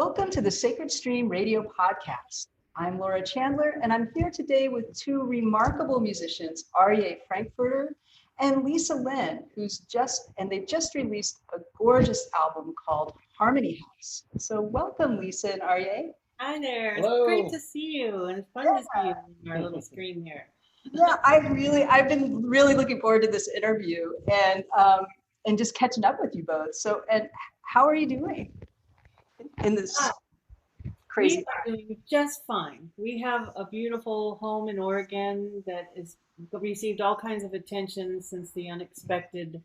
Welcome to the Sacred Stream Radio Podcast. I'm Laura Chandler, and I'm here today with two remarkable musicians, Aryeh Frankfurter and Lisa Lynne, they've just released a gorgeous album called Harmony House. So welcome, Lisa and Aryeh. Hi there. Hello. It's great to see you, and it's fun to see you on our little screen here. Yeah, I've been really looking forward to this interview and just catching up with you both. So, and how are you doing in this crazy We are doing just fine. We have a beautiful home in Oregon that has received all kinds of attention since the unexpected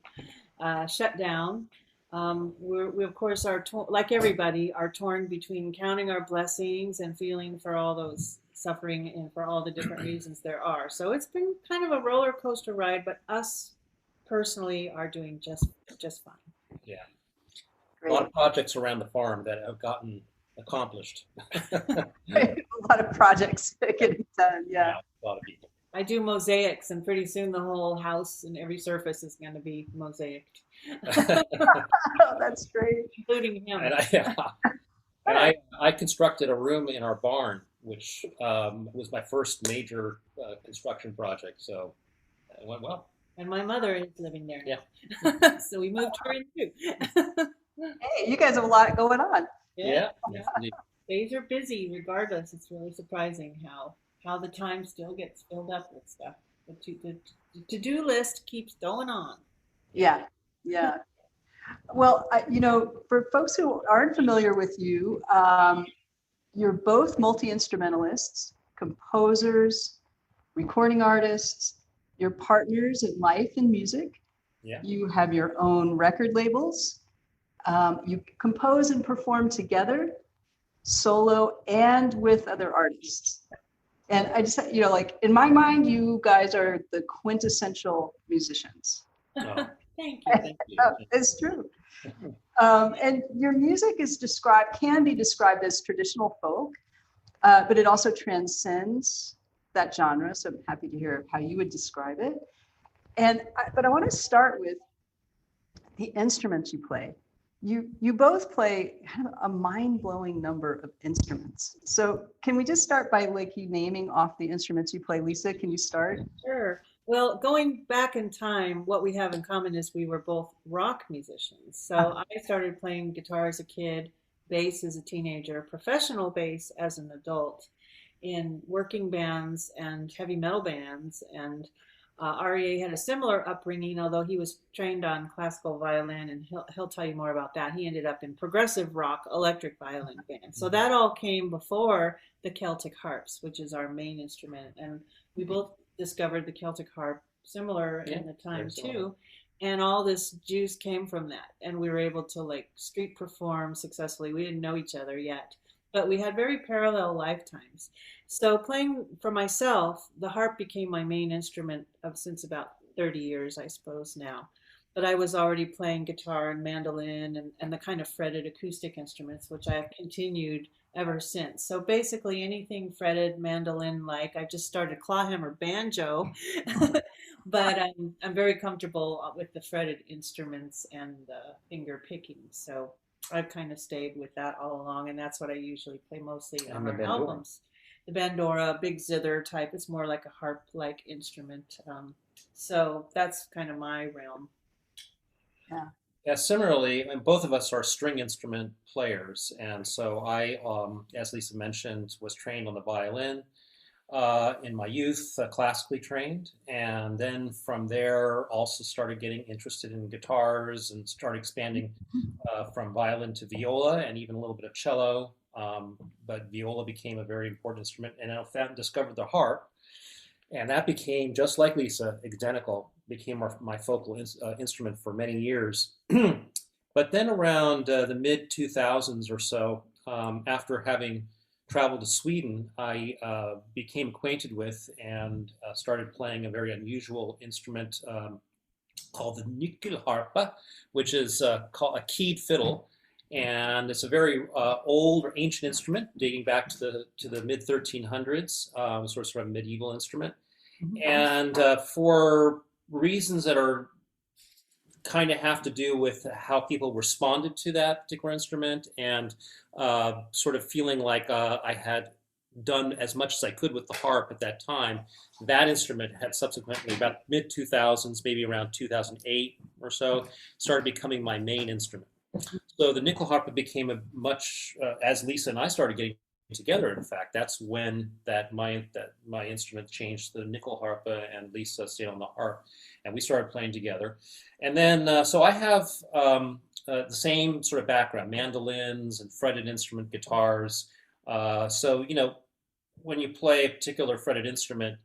shutdown. We of course are like everybody are torn between counting our blessings and feeling for all those suffering and for all the different reasons there are. So it's been kind of a roller coaster ride, but us personally are doing just fine. Yeah. Great. A lot of projects around the farm that have gotten accomplished. A lot of projects getting done. Yeah. A lot of people. I do mosaics, and pretty soon the whole house and every surface is going to be mosaiced. Oh, that's great. Including him. And I constructed a room in our barn, which was my first major construction project. So it went well. And my mother is living there now. Yeah. So we moved her in too. Hey, you guys have a lot going on. Yeah. Days are busy regardless. It's really surprising how the time still gets filled up with stuff. The to-do list keeps going on. Yeah. Well, for folks who aren't familiar with you, you're both multi-instrumentalists, composers, recording artists. You're partners in life and music. Yeah. You have your own record labels. You compose and perform together, solo and with other artists. And I just, in my mind, you guys are the quintessential musicians. Oh. Thank you. It's true. And your music can be described as traditional folk, but it also transcends that genre. So I'm happy to hear how you would describe it. But I want to start with the instruments you play. You both play kind of a mind-blowing number of instruments. So can we just start by you naming off the instruments you play? Lisa, can you start? Sure. Well, going back in time, what we have in common is we were both rock musicians. So I started playing guitar as a kid, bass as a teenager, professional bass as an adult in working bands and heavy metal bands. And Aryeh had a similar upbringing, although he was trained on classical violin, and he'll tell you more about that. He ended up in progressive rock electric violin band. So that all came before the Celtic harps, which is our main instrument. And we both discovered the Celtic harp similar in the time too. And all this juice came from that. And we were able to street perform successfully. We didn't know each other yet, but we had very parallel lifetimes. So playing for myself, the harp became my main instrument since about 30 years, I suppose now. But I was already playing guitar and mandolin and the kind of fretted acoustic instruments, which I have continued ever since. So basically anything fretted mandolin-like. I just started clawhammer banjo, but I'm very comfortable with the fretted instruments and finger picking. So I've kind of stayed with that all along, and that's what I usually play mostly on our albums. The bandura, big zither type, is more like a harp-like instrument. So that's kind of my realm. Yeah, similarly, and both of us are string instrument players. And so I, as Lisa mentioned, was trained on the violin in my youth, classically trained. And then from there, also started getting interested in guitars and started expanding from violin to viola and even a little bit of cello. But viola became a very important instrument. And I discovered the harp. And that became, just like Lisa, identical, became my focal instrument for many years. But then around the mid-2000s or so, after having traveled to Sweden, I became acquainted with and started playing a very unusual instrument called the nyckelharpa, which is called a keyed fiddle. And it's a very old or ancient instrument dating back to the mid-1300s, sort of a medieval instrument. And for reasons that are kind of have to do with how people responded to that particular instrument, and sort of feeling like I had done as much as I could with the harp at that time. That instrument had subsequently, about mid 2000s, maybe around 2008 or so, started becoming my main instrument. So the nyckelharpa became a much, as Lisa and I started getting together, in fact, that's when my instrument changed to the nyckelharpa, and Lisa stayed on the harp, and we started playing together. And then, so I have the same sort of background: mandolins and fretted instrument guitars. So, when you play a particular fretted instrument,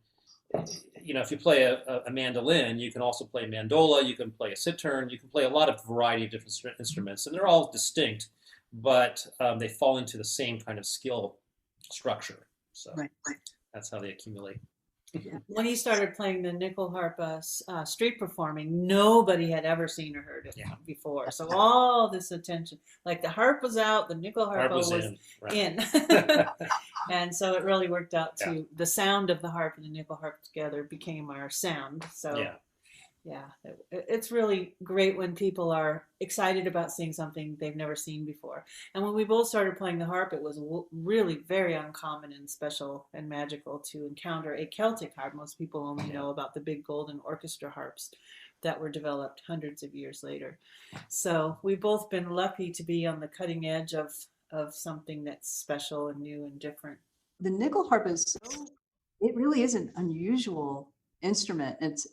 if you play a mandolin, you can also play mandola, you can play a cittern, you can play a lot of variety of different instruments, and they're all distinct, but they fall into the same kind of skill structure. So Right. that's how they accumulate. When he started playing the nyckelharpa street performing, nobody had ever seen or heard it before. So all this attention, like the harp was out, the nyckelharpa was in. Right. in. And so it really worked out to the sound of the harp and the nyckelharpa together became our sound. So it's really great when people are excited about seeing something they've never seen before. And when we both started playing the harp, it was really very uncommon and special and magical to encounter a Celtic harp. Most people only know about the big golden orchestra harps that were developed hundreds of years later. So we've both been lucky to be on the cutting edge of something that's special and new and different. The nyckelharpa is it really is an unusual instrument. It's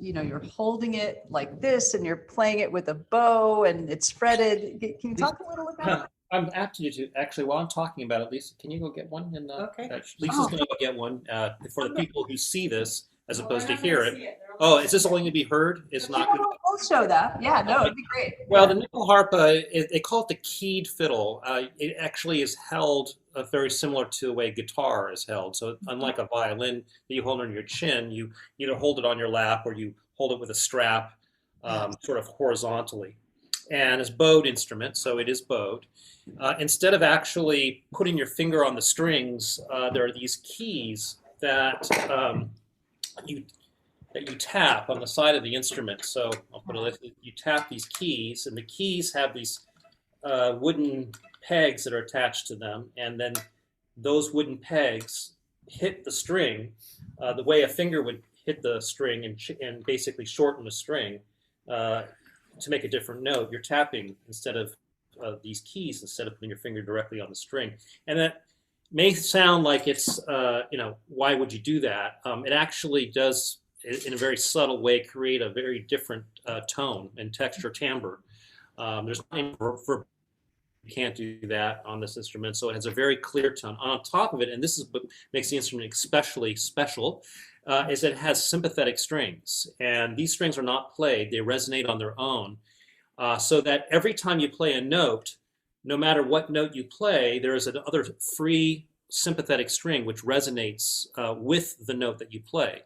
you're holding it like this and you're playing it with a bow and it's fretted. Can you talk a little about it? I'm apt to actually, while I'm talking about it, Lisa, can you go get one? And Okay. Lisa's going to go get one for the people who see this as opposed to hear it. Oh, is this only going to be heard? It's not going to. We'll show that. Yeah, no, it'd be great. Well, the nyckelharpa, they call it the keyed fiddle. It actually is held very similar to the way guitar is held. So unlike a violin that you hold on your chin, you either hold it on your lap or you hold it with a strap sort of horizontally. And it's bowed instrument, so it is bowed. Instead of actually putting your finger on the strings, there are these keys that you tap on the side of the instrument. So I'll put it, you tap these keys, and the keys have these wooden pegs that are attached to them, and then those wooden pegs hit the string the way a finger would hit the string and basically shorten the string to make a different note. You're tapping instead of these keys, instead of putting your finger directly on the string. And that may sound like it's, why would you do that? It actually does, in a very subtle way, create a very different tone and texture, timbre. There's nothing you can't do that on this instrument, so it has a very clear tone. On top of it, and this is what makes the instrument especially special, is that it has sympathetic strings, and these strings are not played; they resonate on their own, so that every time you play a note, no matter what note you play, there is another free sympathetic string which resonates with the note that you play.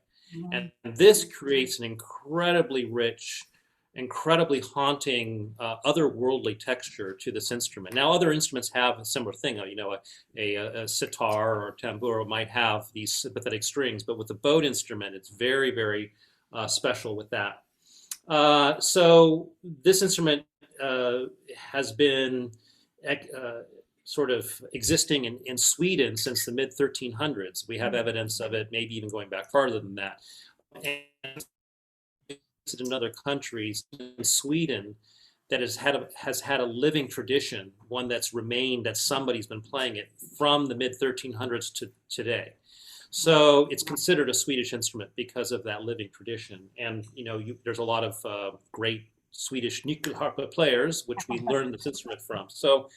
And this creates an incredibly rich, incredibly haunting, otherworldly texture to this instrument. Now, other instruments have a similar thing. A sitar or tambura might have these sympathetic strings, but with the bowed instrument, it's very, very special with that. So this instrument has been sort of existing in Sweden since the mid 1300s. We have evidence of it, maybe even going back farther than that. And in other countries, in Sweden, that has had a living tradition, one that's remained, that somebody's been playing it from the mid 1300s to today. So it's considered a Swedish instrument because of that living tradition. And there's a lot of great Swedish nyckelharpa players, which we learned this instrument from. So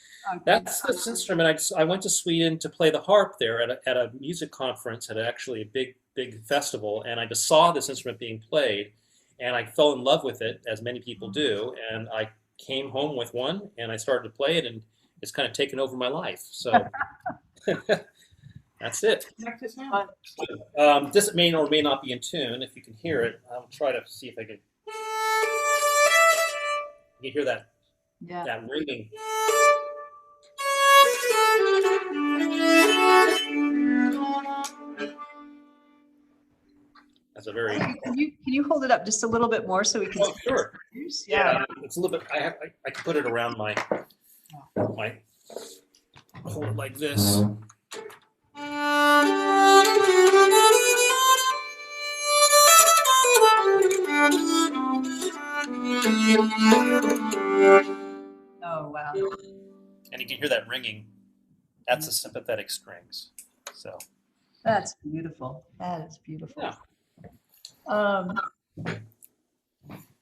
that's this instrument. I went to Sweden to play the harp there at a music conference, at actually a big festival, and I just saw this instrument being played, and I fell in love with it, as many people do, and I came home with one, and I started to play it, and it's kind of taken over my life. So that's it. This may or may not be in tune. If you can hear it, I'll try to see if I can. You hear that? Yeah. That ringing. That's a very. Can you hold it up just a little bit more so we can? Oh, sure. Yeah. It's a little bit. I can put it around my hold it like this. Oh wow. And you can hear that ringing. That's the sympathetic strings. So. That's beautiful. That is beautiful. Yeah.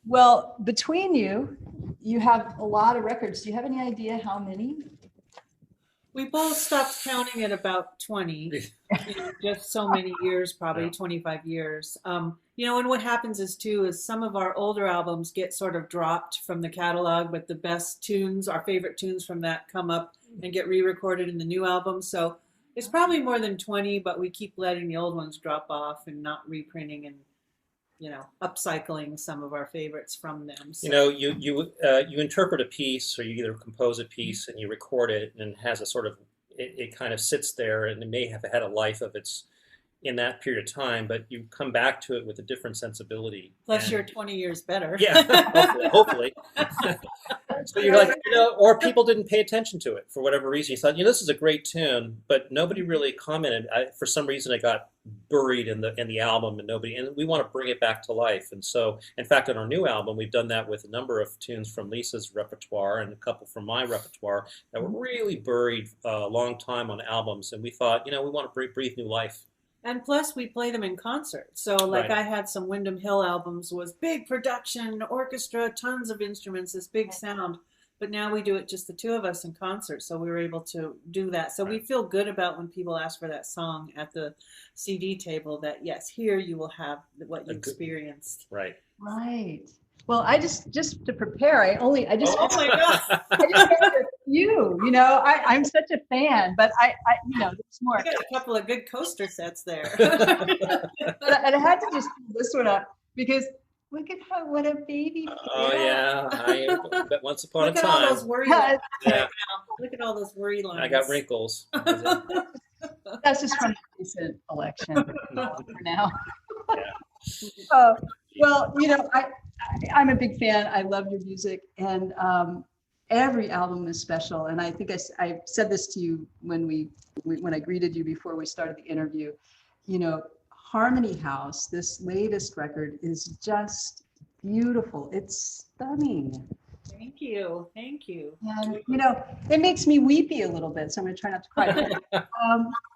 Well, between you, you have a lot of records. Do you have any idea how many? We both stopped counting at about 20 in just so many years, probably 25 years. You know, and what happens is some of our older albums get sort of dropped from the catalog, but the best tunes, our favorite tunes from that come up and get re-recorded in the new album. So it's probably more than 20, but we keep letting the old ones drop off and not reprinting and, you know, upcycling some of our favorites from them. So. You know, you interpret a piece, or you either compose a piece and you record it, and it has a sort of it kind of sits there, and it may have had a life of its in that period of time, but you come back to it with a different sensibility. Plus, you're 20 years better. Yeah, hopefully. So you're like, you know, or people didn't pay attention to it for whatever reason. You thought, you know, this is a great tune, but nobody really commented. For some reason, it got buried in the album, and we want to bring it back to life. And so, in fact, on our new album, we've done that with a number of tunes from Lisa's repertoire and a couple from my repertoire that were really buried a long time on albums. And we thought, you know, we want to breathe new life. And plus, we play them in concert. So, like, I had some Windham Hill albums was big production, orchestra, tons of instruments, this big sound. But now we do it just the two of us in concert. So we were able to do that. So we feel good about when people ask for that song at the CD table that, yes, here you will have what you experienced. Right. Right. Well, I just to prepare, I just oh my God. I just got a few, you know, I'm such a fan, but I you know, there's more. I got a couple of good coaster sets there. But I had to just pull this one up because look at what a baby. Oh yeah, but once upon a time. Look at all those worry lines. Yeah. Look at all those worry lines. I got wrinkles. That's just from the recent election for now. Yeah. Well, you know, I'm a big fan. I love your music, and every album is special. And I think I said this to you when I greeted you before we started the interview. You know, Harmony House, this latest record, is just beautiful. It's stunning. Thank you. Thank you. And, you know, it makes me weepy a little bit, so I'm going to try not to cry.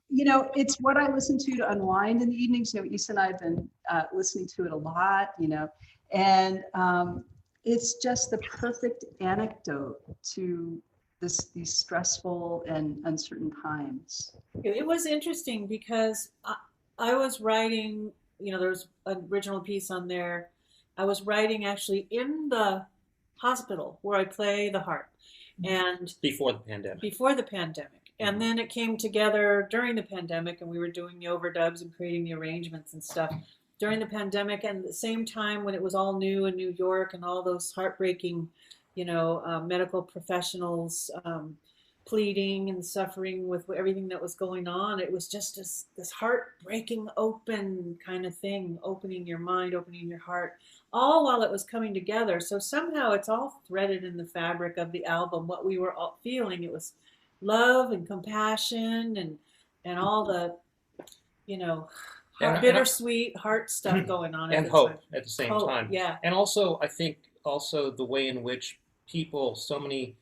You know, it's what I listen to unwind in the evenings. You know, Issa and I have been listening to it a lot, you know, and it's just the perfect anecdote to these stressful and uncertain times. It was interesting because I was writing, you know, there's an original piece on there. I was writing actually in the hospital where I play the harp, and before the pandemic. And then it came together during the pandemic, and we were doing the overdubs and creating the arrangements and stuff during the pandemic. And at the same time when it was all new in New York and all those heartbreaking, you know, medical professionals pleading and suffering with everything that was going on, it was just this heartbreaking open kind of thing, opening your mind, opening your heart, all while it was coming together. So somehow it's all threaded in the fabric of the album, what we were all feeling. It was love and compassion and all the, you know, bittersweet heart stuff going on. And hope at the same time. Yeah. And also, I think the way in which people, so many,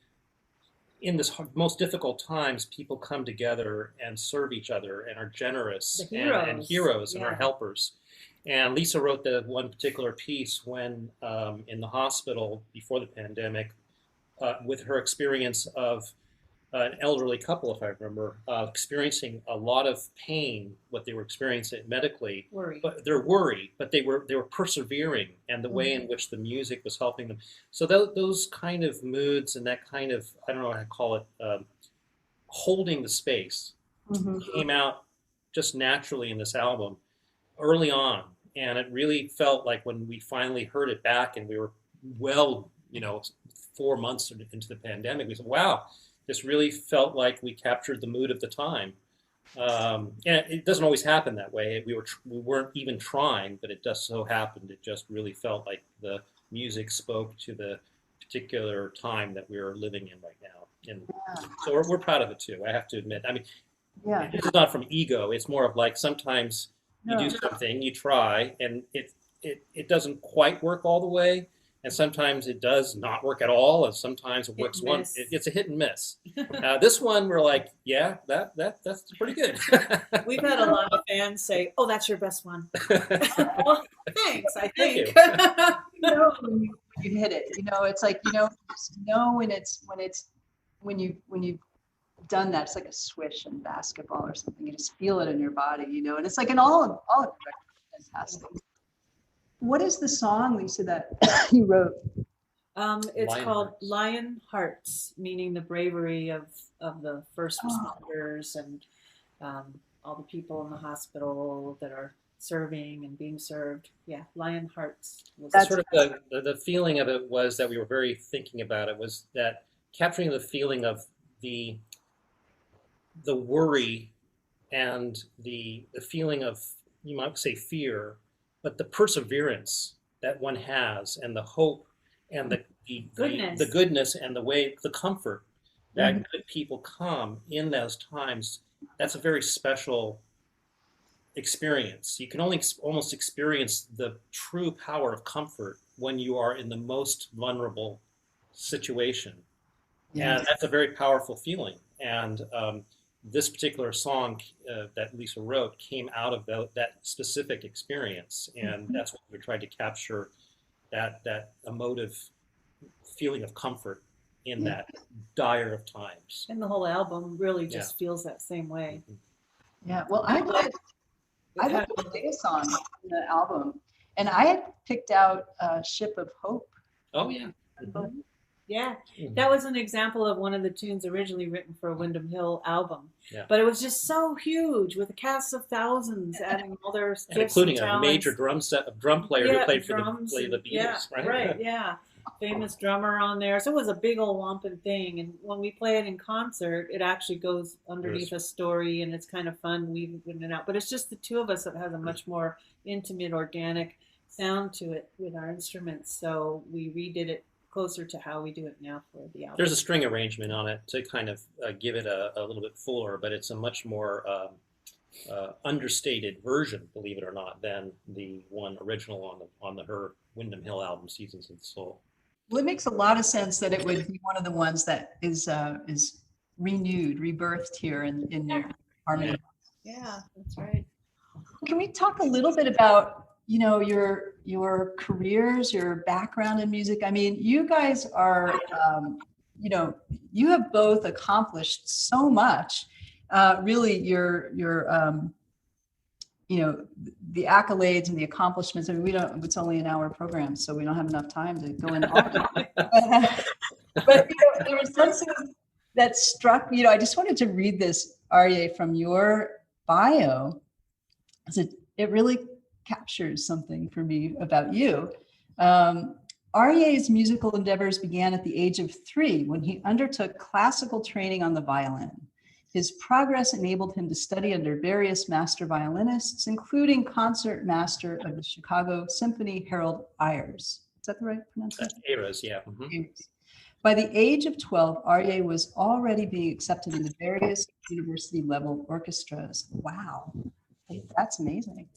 in this most difficult times, people come together and serve each other and are generous and heroes and are helpers. And Lisa wrote the one particular piece when in the hospital before the pandemic with her experience of an elderly couple, if I remember, experiencing a lot of pain, what they were experiencing medically. But they're worried, but they were persevering, and the way in which the music was helping them. So those kind of moods and that kind of, I don't know how to call it, holding the space came out just naturally in this album early on. And it really felt like when we finally heard it back and we were 4 months into the pandemic, we said, wow, this really felt like we captured the mood of the time. And it doesn't always happen that way. We weren't even trying, but it just so happened. It just really felt like the music spoke to the particular time that we are living in right now. And Yeah. so we're proud of it too. I have to admit. I mean, Yeah. this is not from ego. It's more of like sometimes you No. do something, you try, and it doesn't quite work all the way. And sometimes it does not work at all, and sometimes it works one. It's a hit and miss. This one, we're like, yeah, that's pretty good. We've had a lot of fans say, "Oh, that's your best one." Well, thanks. I think. When you hit it, it's like just know when you've done that. It's like a swish in basketball or something. You just feel it in your body, and it's like an all of your records, fantastic. What is the song, Lisa, that you wrote? It's Lion called Hearts. Lion Hearts, meaning the bravery of the first responders and all the people in the hospital that are serving and being served. Yeah, Lion Hearts. That's sort of the feeling of it was that we were very thinking about it was that capturing the feeling of the worry and the feeling of, you might say, fear, but the perseverance that one has and the hope and the goodness and the comfort that good people come in those times. That's a very special experience. You can only almost experience the true power of comfort when you are in the most vulnerable situation. Yes. And that's a very powerful feeling. And this particular song that Lisa wrote came out of that specific experience. And that's what we tried to capture, that emotive feeling of comfort in that dire of times. And the whole album really just feels that same way. Yeah, well, I had the latest song in the album, and I had picked out Ship of Hope. Oh, yeah. Mm-hmm. Yeah, that was an example of one of the tunes originally written for a Windham Hill album. Yeah. But it was just so huge with a cast of thousands adding all their gifts, including and a major drum player who played for the Beatles, right? Right, yeah. Famous drummer on there. So it was a big old whomping thing. And when we play it in concert, it actually goes underneath a story, and it's kind of fun weaving it out. But it's just the two of us that has a much more intimate, organic sound to it with our instruments. So we redid it closer to how we do it now for the album. There's a string arrangement on it to kind of give it a little bit fuller, but it's a much more understated version, believe it or not, than the one original on her Windham Hill album, Seasons of the Soul. Well, it makes a lot of sense that it would be one of the ones that is renewed, rebirthed here in your harmony. Yeah, that's right. Can we talk a little bit about your careers, your background in music? I mean, you guys are, you have both accomplished so much. Really, the accolades and the accomplishments. I mean, it's only an hour program, so we don't have enough time to go into all of it. But there was something that struck me. I just wanted to read this, Aryeh, from your bio. It really captures something for me about you. Aryeh's musical endeavors began at the age of 3 when he undertook classical training on the violin. His progress enabled him to study under various master violinists, including concert master of the Chicago Symphony, Harold Aryehs. Is that the right pronunciation? Aryehs, yeah. Mm-hmm. By the age of 12, Aryeh was already being accepted into various university-level orchestras. Wow, that's amazing.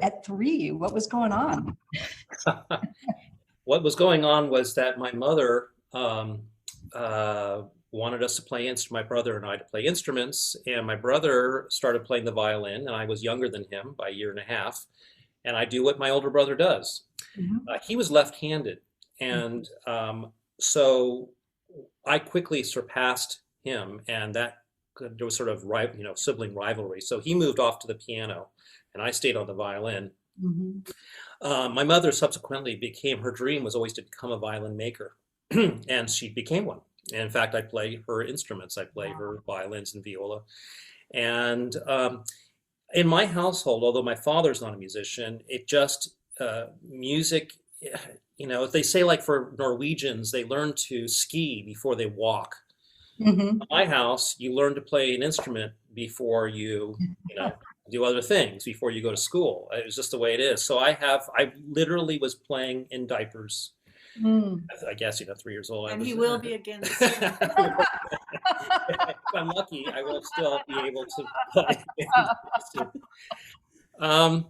At 3, what was going on? What was going on was that my mother wanted us to play my brother and I to play instruments, and my brother started playing the violin, and I was younger than him by a year and a half, and I do what my older brother does. Mm-hmm. He was left-handed, and so I quickly surpassed him, and that there was sort of sibling rivalry. So he moved off to the piano, and I stayed on the violin. Mm-hmm. My mother subsequently her dream was always to become a violin maker, and she became one. And in fact, I play her instruments. I play her violins and viola. And in my household, although my father's not a musician, it just, music, they say like for Norwegians, they learn to ski before they walk. Mhm. In my house, you learn to play an instrument before you know, do other things, before you go to school. It was just the way it is. So I literally was playing in diapers. Mm. I guess, 3 years old. And he will be again this year. If I'm lucky, I will still be able to play. Um,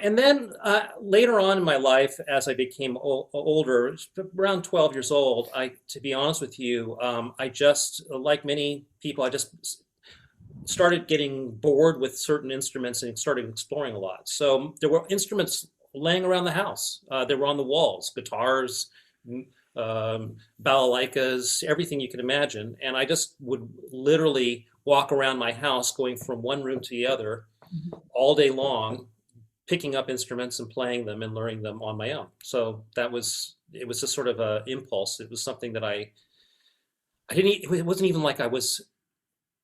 and then later on in my life, as I became older, around 12 years old, to be honest with you, I just, like many people, I just started getting bored with certain instruments and started exploring a lot. So there were instruments laying around the house. They were on the walls, guitars, balalaikas, everything you can imagine. And I just would literally walk around my house, going from one room to the other all day long, picking up instruments and playing them and learning them on my own. So it was just sort of an impulse. It was something that it wasn't even like I was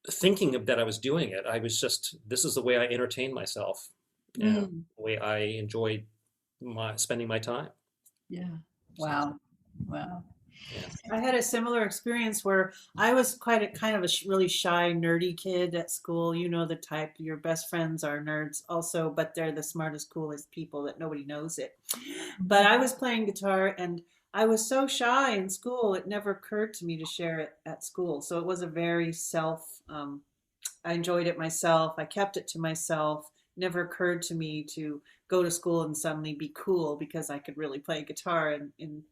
thinking of that I was doing it. I was just, this is the way I entertained myself, and the way I enjoyed spending my time. Yeah. Wow. Wow. I had a similar experience where I was kind of a really shy, nerdy kid at school. You know the type. Your best friends are nerds also, but they're the smartest, coolest people that nobody knows it. But I was playing guitar and I was so shy in school, it never occurred to me to share it at school. So it was a very I enjoyed it myself. I kept it to myself. Never occurred to me to go to school and suddenly be cool because I could really play guitar in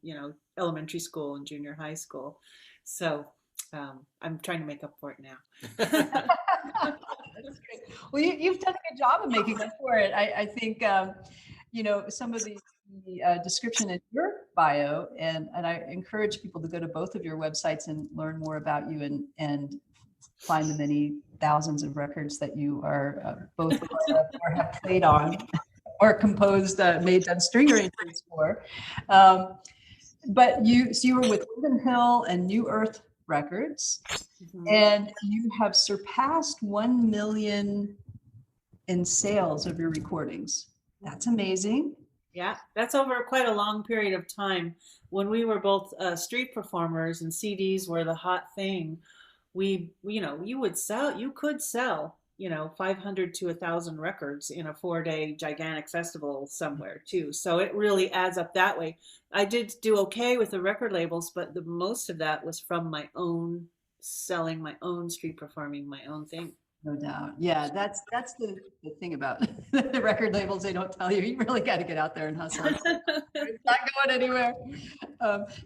elementary school and junior high school. So I'm trying to make up for it now. That's great. Well, you've done a good job of making up for it. I think, some of the description in your bio, and I encourage people to go to both of your websites and learn more about you and find the many thousands of records that you are both or have played on or composed, done string arrangements for. But you were with Windham Hill and New Earth Records, and you have surpassed 1 million in sales of your recordings. That's amazing. Yeah, that's over quite a long period of time. When we were both street performers and CDs were the hot thing, you could sell 500 to 1,000 records in a 4-day gigantic festival somewhere too. So it really adds up that way. I did do okay with the record labels, but the most of that was from my own selling, my own street performing, my own thing. No doubt. Yeah, that's the thing about the record labels. They don't tell you. You really got to get out there and hustle. It's not going anywhere.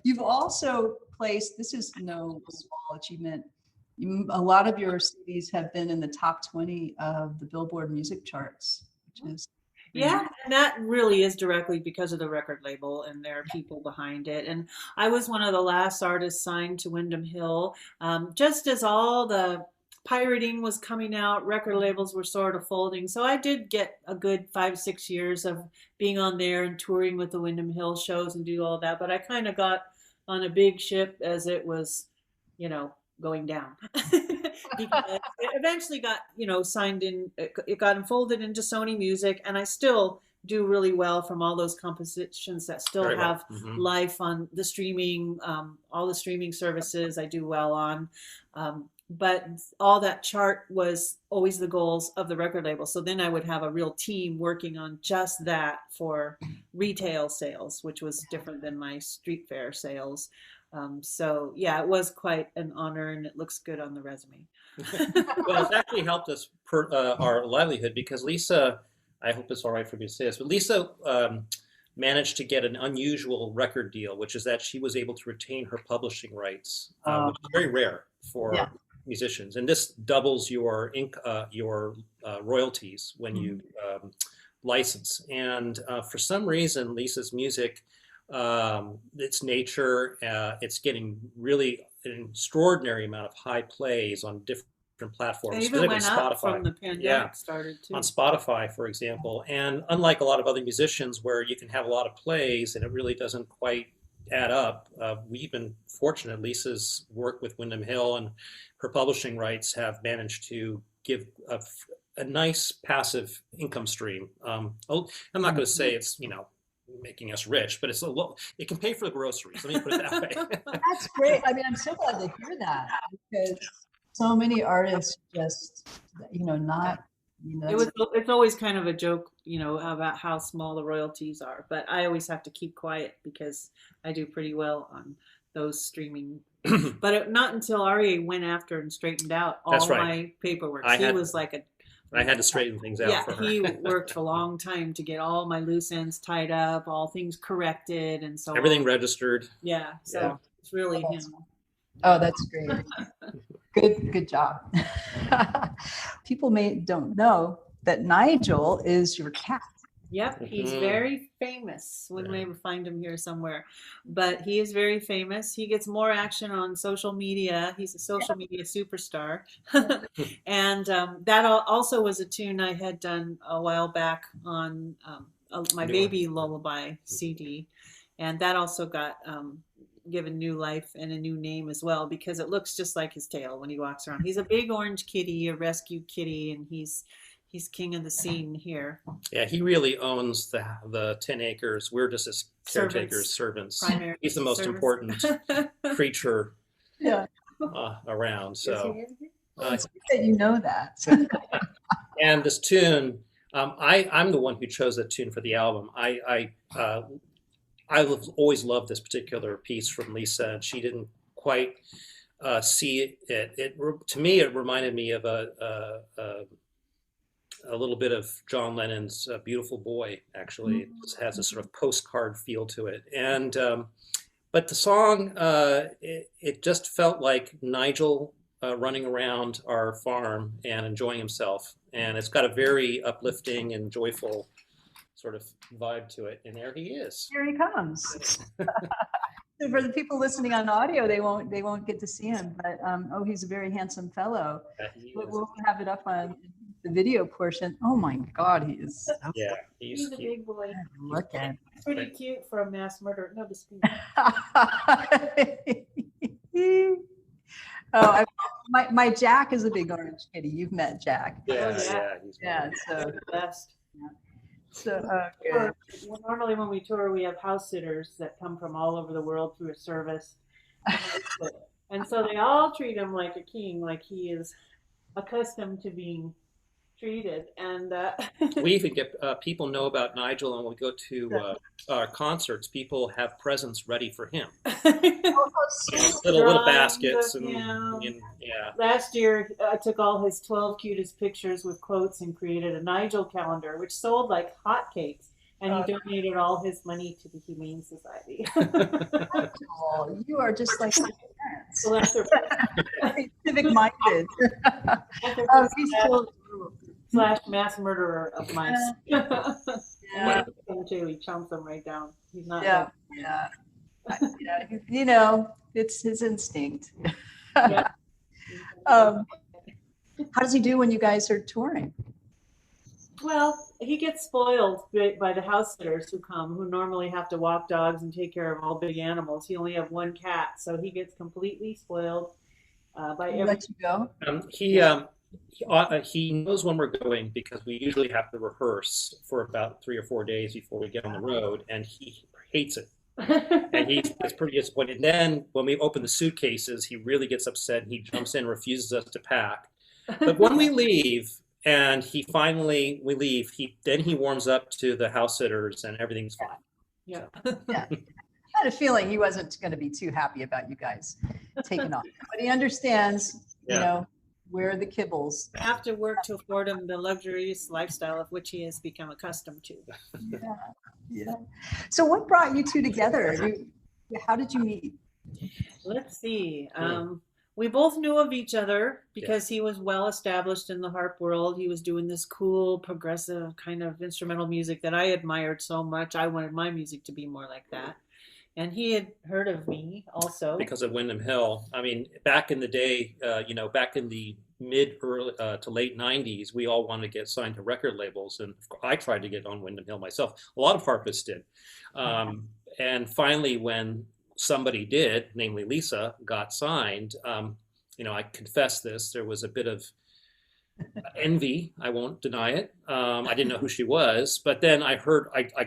You've also placed, this is no small achievement, a lot of your CDs have been in the top 20 of the Billboard music charts, which is yeah, and that really is directly because of the record label and there are people behind it. And I was one of the last artists signed to Windham Hill, just as all the pirating was coming out, record labels were sort of folding. So I did get a good 5-6 years of being on there and touring with the Windham Hill shows and do all that. But I kind of got on a big ship as it was, going down. Because it eventually got, signed in, it got enfolded into Sony Music, and I still do really well from all those compositions that still Very have well. life on the streaming, all the streaming services I do well on. But all that chart was always the goals of the record label. So then I would have a real team working on just that for retail sales, which was different than my street fair sales. So yeah, it was quite an honor, and it looks good on the resume. Well, it's actually helped us our livelihood because Lisa, I hope it's all right for me to say this, but Lisa managed to get an unusual record deal, which is that she was able to retain her publishing rights, which is very rare for musicians, and this doubles your royalties when you license. And for some reason, Lisa's music, its nature, it's getting really an extraordinary amount of high plays on different platforms. It even went up from the pandemic started too. On Spotify, for example. And unlike a lot of other musicians where you can have a lot of plays and it really doesn't quite add up, we've been fortunate. Lisa's work with Windham Hill and her publishing rights have managed to give a nice passive income stream. I'm not going to say it's, making us rich, but it can pay for the groceries. Let me put it that way. That's great. I mean, I'm so glad to hear that, because so many artists just, not, It's always kind of a joke, about how small the royalties are, but I always have to keep quiet because I do pretty well on those streaming. But not until Aryeh went after and straightened out all my paperwork. I had to straighten things out for her. He worked a long time to get all my loose ends tied up, all things corrected, and so everything registered. Yeah, so it's really him. Oh, that's great. Good job. People don't know that Nigel is your cat. Yep, he's very famous. We may find him here somewhere, but he is very famous. He gets more action on social media. He's a social media superstar. And that also was a tune I had done a while back on my Baby Lullaby CD. And that also got given new life and a new name as well, because it looks just like his tail when he walks around. He's a big orange kitty, a rescue kitty, and he's king of the scene here. Yeah, he really owns the 10 acres. We're just his caretakers, servants. He's the most important creature around. So it's good that you know that. And this tune, I'm the one who chose that tune for the album. I've always loved this particular piece from Lisa, and she didn't quite see it. To me, it reminded me of a little bit of John Lennon's "Beautiful Boy." Actually, it has a sort of postcard feel to it, and but the song, it just felt like Nigel running around our farm and enjoying himself, and it's got a very uplifting and joyful sort of vibe to it. And there he is. Here he comes. So for the people listening on audio, they won't get to see him, but he's a very handsome fellow. We'll have it up on the video portion. Oh my God, he is. He's a big boy. Look at. Pretty cute for a mass murderer. No, just my Jack is a big orange kitty. You've met Jack. He's so the best. So normally when we tour, we have house sitters that come from all over the world through a service, and so they all treat him like a king, like he is accustomed to being treated. And we even get people know about Nigel, and when we go to our concerts, people have presents ready for him. little baskets and Last year, I took all his 12 cutest pictures with quotes and created a Nigel calendar, which sold like hotcakes. And he donated all his money to the Humane Society. Oh, you are just like your parents. So that's civic-minded. Slash mass murderer of mice. Yeah. Too. He chomps them right down. He's not. It's his instinct. How does he do when you guys are touring? Well, he gets spoiled by the house sitters who come, who normally have to walk dogs and take care of all big animals. He only has one cat, so he gets completely spoiled by everyone. Let you go? He knows when we're going, because we usually have to rehearse for about 3 or 4 days before we get on the road, and he hates it. And he's pretty disappointed. And then when we open the suitcases, he really gets upset, and he jumps in, refuses us to pack. But when we leave, and we leave, he warms up to the house sitters, and everything's fine. Yeah. I had a feeling he wasn't going to be too happy about you guys taking off, but he understands, where are the kibbles. You have to work to afford him the luxurious lifestyle of which he has become accustomed to. Yeah. So what brought you two together? How did you meet? Let's see. We both knew of each other because he was well established in the harp world. He was doing this cool, progressive kind of instrumental music that I admired so much. I wanted my music to be more like that. And he had heard of me also. Because of Windham Hill. I mean, back in the day, back in the early to late 90s, we all wanted to get signed to record labels. And I tried to get on Windham Hill myself. A lot of harpists did. And finally, when somebody did, namely Lisa, got signed, I confess this, there was a bit of envy. I won't deny it. I didn't know who she was, but then I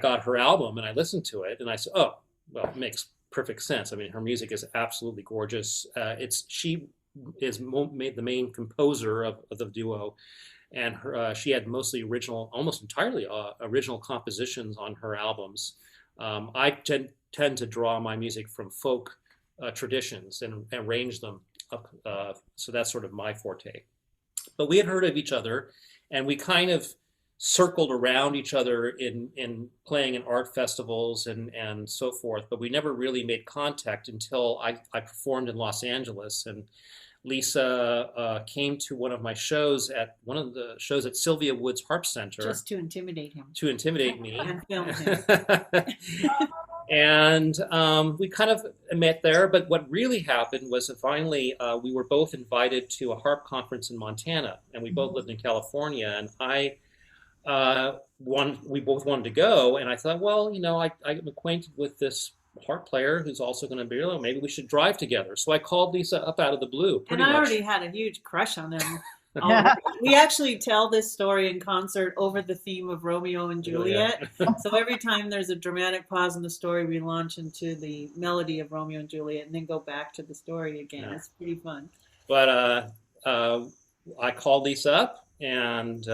got her album and I listened to it and I said, oh, well, it makes perfect sense. I mean, her music is absolutely gorgeous. She is made the main composer of the duo, and she had mostly original, almost entirely original compositions on her albums. I tend to draw my music from folk traditions and arrange them up, so that's sort of my forte. But we had heard of each other, and we kind of circled around each other in playing in art festivals and so forth. But we never really made contact until I performed in Los Angeles, and Lisa came to one of my shows at one of the shows at Sylvia Woods Harp Center. Just to intimidate him. To intimidate me. And film him. And we kind of met there, but what really happened was that finally we were both invited to a harp conference in Montana, and we both lived in California, and we both wanted to go, and I thought, well, I'm acquainted with this harp player who's also going to be, maybe we should drive together. So I called Lisa up out of the blue. And I already had a huge crush on him. We actually tell this story in concert over the theme of Romeo and Juliet. So every time there's a dramatic pause in the story, we launch into the melody of Romeo and Juliet and then go back to the story again. Yeah. It's pretty fun. But I called Lisa up and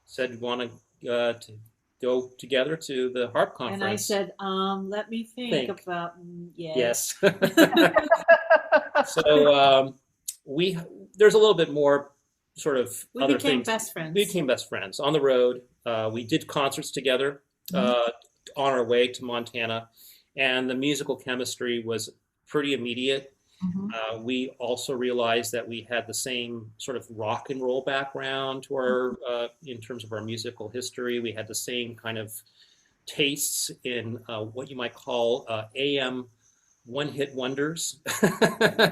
said, want to go together to the harp conference. And I said, let me think. About, yes. So there's a little bit more sort of other things. We became best friends. We became best friends on the road. We did concerts together on our way to Montana, and the musical chemistry was pretty immediate. We also realized that we had the same sort of rock and roll background to our in terms of our musical history. We had the same kind of tastes in what you might call AM one-hit wonders,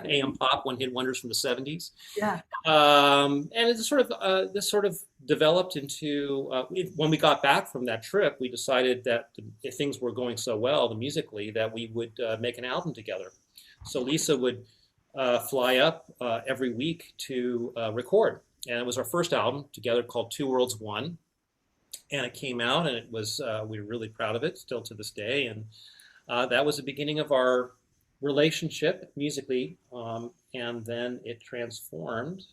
AM pop one-hit wonders from the 70s. Yeah. And it's sort of this sort of developed into when we got back from that trip, we decided that if things were going so well musically, that we would make an album together. So Lisa would fly up every week to record, and it was our first album together called Two Worlds One, and it came out, and it was we were really proud of it still to this day, and that was the beginning of our relationship musically, and then it transformed.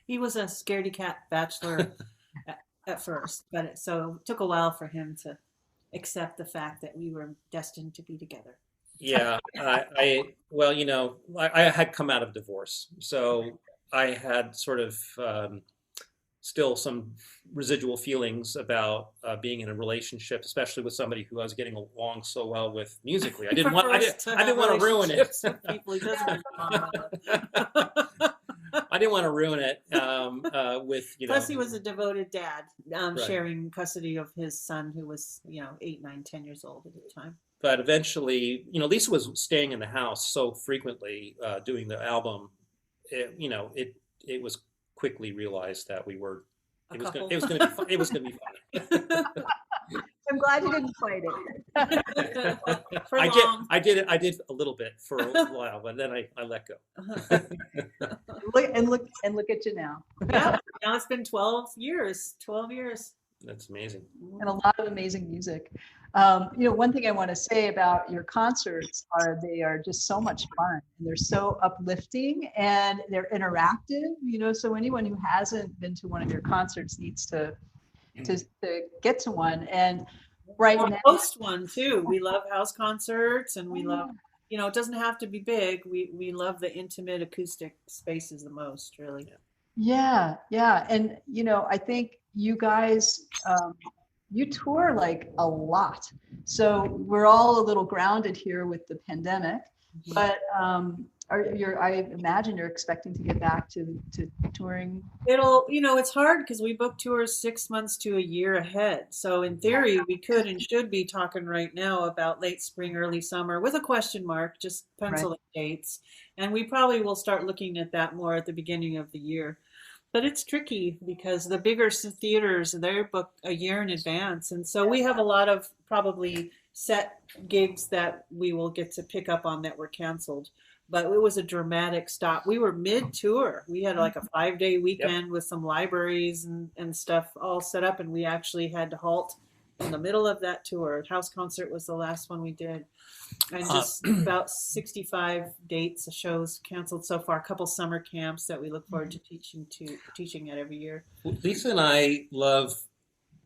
He was a scaredy cat bachelor at first, but so it took a while for him to accept the fact that we were destined to be together. Yeah, I had come out of divorce, so I had sort of still some residual feelings about being in a relationship, especially with somebody who I was getting along so well with musically. I didn't want to ruin it. I didn't want to ruin it with, Plus, he was a devoted dad, sharing custody of his son, who was 8, 9, 10 years old at the time. But eventually, Lisa was staying in the house so frequently doing the album. It was quickly realized that it was going to be fun. I'm glad you didn't fight it. I did a little bit for a while, but then I let go. Look at you now. Yeah, now it's been 12 years. That's amazing. And a lot of amazing music. One thing I want to say about your concerts are they are just so much fun, and they're so uplifting, and they're interactive. So anyone who hasn't been to one of your concerts needs to get to one. And now, host one too. We love house concerts, and we love. It doesn't have to be big. We love the intimate acoustic spaces the most, really. Yeah. And I think you guys. You tour like a lot. So we're all a little grounded here with the pandemic, but I imagine you're expecting to get back to touring. It's hard because we book tours 6 months to a year ahead. So in theory, we could and should be talking right now about late spring, early summer with a question mark, just penciling dates. And we probably will start looking at that more at the beginning of the year. But it's tricky because the bigger theaters, they're booked a year in advance. And so we have a lot of probably set gigs that we will get to pick up on that were canceled. but it was a dramatic stop. We were mid-tour. We had like a 5-day weekend with some libraries and stuff all set up, and we actually had to halt in the middle of that tour. House concert was the last one we did, and just about 65 dates, shows canceled so far. A couple summer camps that we look forward to teaching at every year. Lisa and I love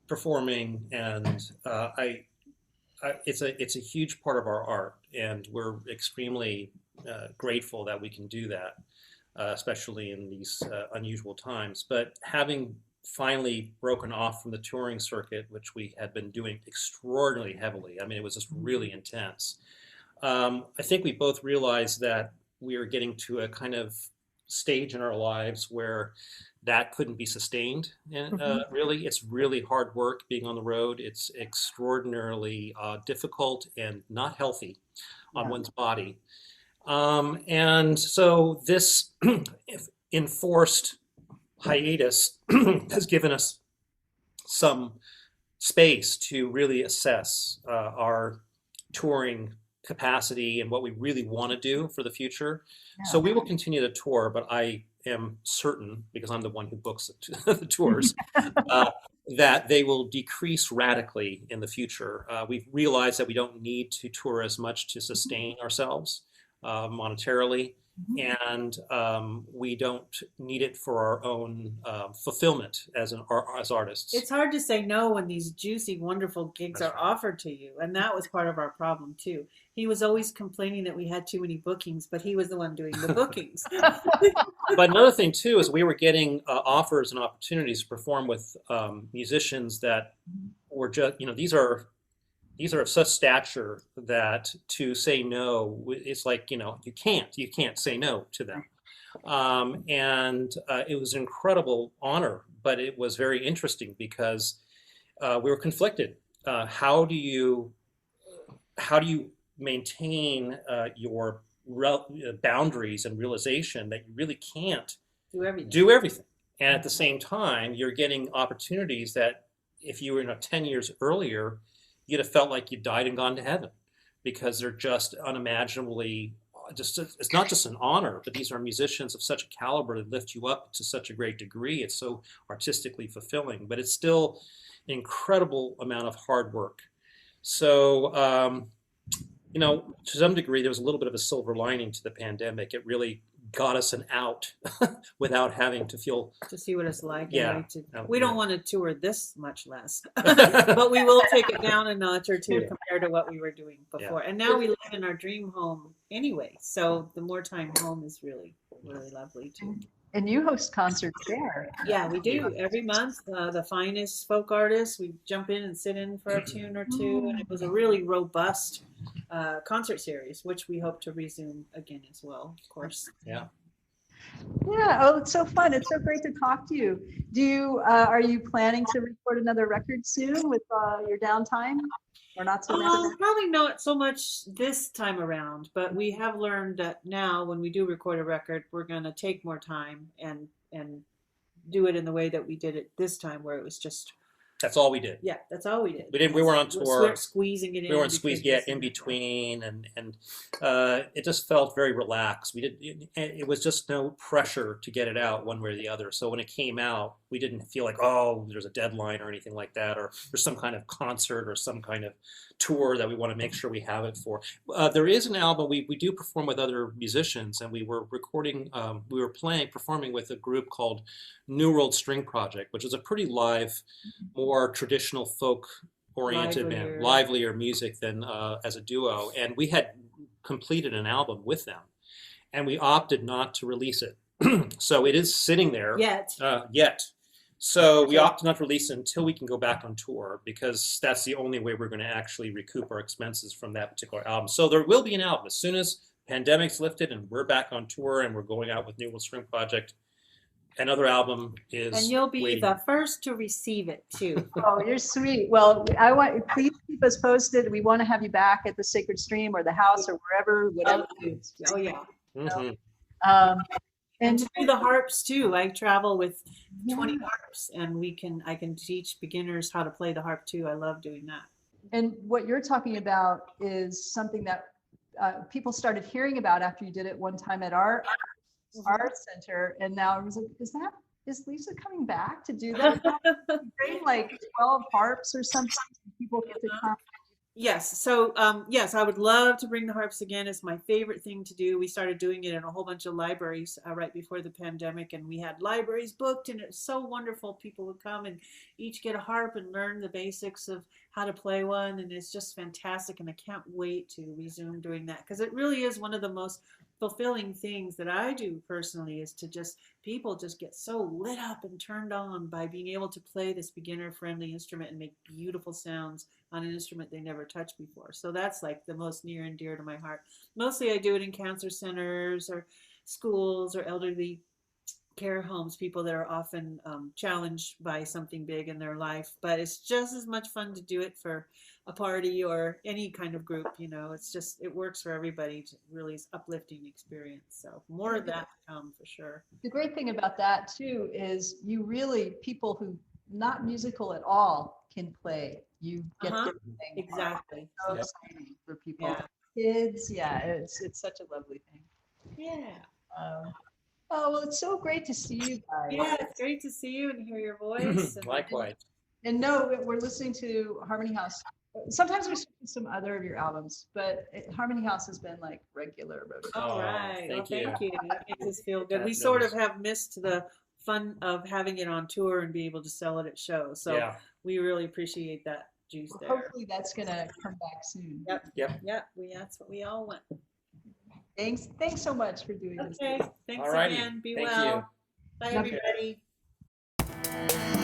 performing, and it's a huge part of our art, and we're extremely grateful that we can do that, especially in these unusual times. But having finally broken off from the touring circuit, which we had been doing extraordinarily heavily, I mean, it was just really intense. I think we both realized that we were getting to a kind of stage in our lives where that couldn't be sustained. And really, it's really hard work being on the road. It's extraordinarily difficult and not healthy on one's body. And so this enforced hiatus has given us some space to really assess our touring capacity and what we really want to do for the future. So we will continue to tour, but I am certain, because I'm the one who books the tours, that they will decrease radically in the future. We've realized that we don't need to tour as much to sustain ourselves monetarily, and we don't need it for our own fulfillment as artists. It's hard to say no when these juicy, wonderful gigs are offered to you, and that was part of our problem too. He was always complaining that we had too many bookings, but he was the one doing the bookings. But another thing too is we were getting offers and opportunities to perform with musicians that were just, these are of such stature that to say no, it's like, you can't say no to them. And it was an incredible honor, but it was very interesting because we were conflicted. How do you maintain your boundaries and realization that you really can't do everything? And at the same time, you're getting opportunities that if you were 10 years earlier, you'd have felt like you died and gone to heaven, because they're just unimaginably, it's not just an honor, but these are musicians of such a caliber that lift you up to such a great degree. It's so artistically fulfilling, but it's still an incredible amount of hard work. So, to some degree, there was a little bit of a silver lining to the pandemic. It really got us an out without having to feel to see what it's like. Yeah, we don't want to tour this much less, but we will take it down a notch or two compared to what we were doing before. And now we live in our dream home anyway, so the more time home is really, really lovely too. And you host concerts there. Yeah, we do every month. The finest folk artists, we jump in and sit in for a tune or two, and it was a really robust concert series, which we hope to resume again as well, of course. Yeah. Oh, it's so fun. It's so great to talk to you. Are you planning to record another record soon with your downtime, or not so much? Probably not so much this time around, but we have learned that now when we do record a record, we're going to take more time and do it in the way that we did it this time, where it was just. That's all we did. Yeah, that's all we did. We were on tour. We weren't squeezing it in. We weren't squeezing in between, and it just felt very relaxed. It was just no pressure to get it out one way or the other. So when it came out, we didn't feel like, oh, there's a deadline or anything like that, or there's some kind of concert or some kind of tour that we want to make sure we have it for. There is an album. We do perform with other musicians, and we were performing with a group called New World String Project, which is a pretty live, more traditional folk-oriented band, livelier music than as a duo. And we had completed an album with them, and we opted not to release it. So it is sitting there yet. So we opted not to release it until we can go back on tour, because that's the only way we're going to actually recoup our expenses from that particular album. So there will be an album as soon as pandemic's lifted and we're back on tour and we're going out with New World String Project. Another album is and you'll be waiting. The first to receive it too. Oh, you're sweet. Well, please keep us posted. We want to have you back at the Sacred Stream or the house or whatever. Oh yeah. Mm-hmm. And to do the harps too. I travel with 20 harps, and I can teach beginners how to play the harp too. I love doing that. And what you're talking about is something that people started hearing about after you did it one time at our art center, and now it was like, is Lisa coming back to do that? Bring like 12 harps or something, people get to come. Yes. So, yes, I would love to bring the harps again. It's my favorite thing to do. We started doing it in a whole bunch of libraries right before the pandemic, and we had libraries booked, and it's so wonderful. People would come and each get a harp and learn the basics of how to play one, and it's just fantastic. And I can't wait to resume doing that, because it really is one of the most fulfilling things that I do personally, is to people just get so lit up and turned on by being able to play this beginner friendly instrument and make beautiful sounds on an instrument they never touched before. So that's like the most near and dear to my heart. Mostly I do it in cancer centers or schools or elderly care homes, people that are often challenged by something big in their life. But it's just as much fun to do it for a party or any kind of group. It works for everybody. It really is uplifting experience. So more of that to come for sure. The great thing about that too is people who not musical at all can play. You get different things. Exactly. So exciting for people. Yeah. Kids, it's such a lovely thing. Yeah. Oh, well, it's so great to see you guys. Yeah, it's great to see you and hear your voice. Likewise. And no, we're listening to Harmony House. Sometimes we switch to some other of your albums, but Harmony House has been like regular rotation. All right. Thank Thank you. That makes us feel good. We That's sort nice. of have missed the fun of having it on tour and be able to sell it at shows. So we really appreciate that juice there. Hopefully that's going to come back soon. Yep. That's what we all want. Thanks so much for doing this. Okay. Thanks Alrighty. again. Be Thank well. you. Bye, everybody.